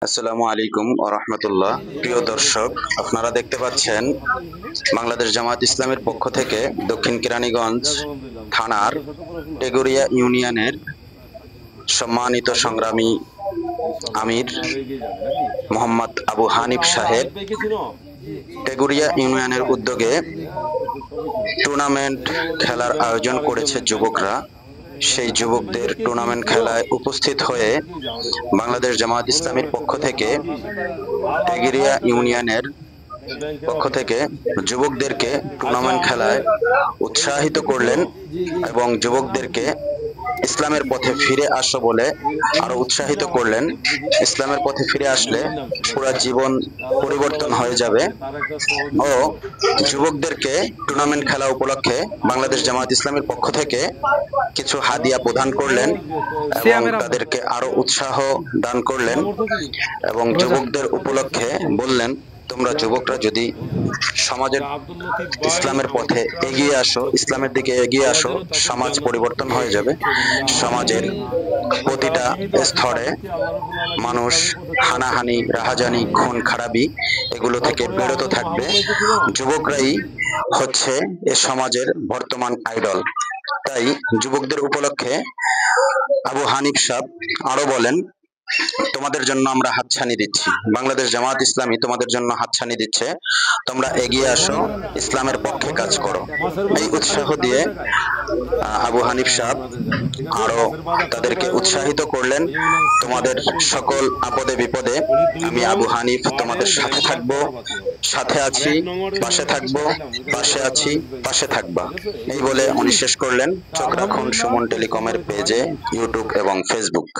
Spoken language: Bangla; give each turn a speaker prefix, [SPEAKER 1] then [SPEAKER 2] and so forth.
[SPEAKER 1] আসসালামু আলাইকুম ওয়া রাহমাতুল্লাহ। প্রিয় দর্শক, আপনারা দেখতে পাচ্ছেন বাংলাদেশ জামায়াত ইসলামের পক্ষ থেকে দক্ষিণ কেরানীগঞ্জ থানার টেগুরিয়া ইউনিয়নের সম্মানিত সংগ্রামী আমির মোহাম্মদ আবু হানিফ সাহেব টেগুরিয়া ইউনিয়নের উদ্যোগে টুর্নামেন্ট খেলার আয়োজন করেছে যুবকরা। সেই যুবকদের টুর্নামেন্ট খেলায় উপস্থিত হয়ে বাংলাদেশ জামায়াত ইসলামীর পক্ষ থেকে টেগুরিয়া ইউনিয়নের পক্ষ থেকে যুবকদেরকে টুর্নামেন্ট খেলায় উৎসাহিত করলেন এবং যুবকদেরকে ইসলামের পথে ফিরে আসো বলে আরো উৎসাহিত করলেন। ইসলামের পথে ফিরে আসলে পুরো জীবন পরিবর্তন হয়ে যাবে ও যুবকদেরকে টুর্নামেন্ট খেলা উপলক্ষে বাংলাদেশ জামায়াত ইসলামের পক্ষ থেকে কিছু হাদিয়া প্রদান করলেন এবং তাদেরকে আরো উৎসাহ দান করলেন এবং যুবকদের উপলক্ষে বললেন, তোমরা যুবকরা যদি সমাজের ইসলামের পথে এগিয়ে আসো, ইসলামের দিকে এগিয়ে আসো, সমাজ পরিবর্তন হয়ে যাবে। সমাজের প্রতিটা স্তরে মানুষ হানাহানি, রাহাজানি, খুন খারাপি এগুলো থেকে বিরত থাকবে। যুবকরাই হচ্ছে এ সমাজের বর্তমান আইডল। তাই যুবকদের উপলক্ষে আবু হানিফ সাহেব আরো বলেন, তোমাদের জন্য আমরা হাতছানি দিচ্ছি, বাংলাদেশ জামায়াত ইসলামী তোমাদের জন্য হাতছানি দিচ্ছে, তোমরা এগিয়ে আসো, ইসলামের পক্ষে কাজ করো। এই উৎসাহ দিয়ে আবু হানিফ সাহেব আরো তাদেরকে উৎসাহিত করলেন, তোমাদের সকল আপদে বিপদে আমি আবু হানিফ তোমাদের সাথে থাকবো, সাথে আছি, পাশে থাকবো, পাশে আছি, পাশে থাকবা, এই বলে উনি শেষ করলেন। চোখ রাখুন সুমন টেলিকমের পেজে, ইউটিউব এবং ফেসবুক।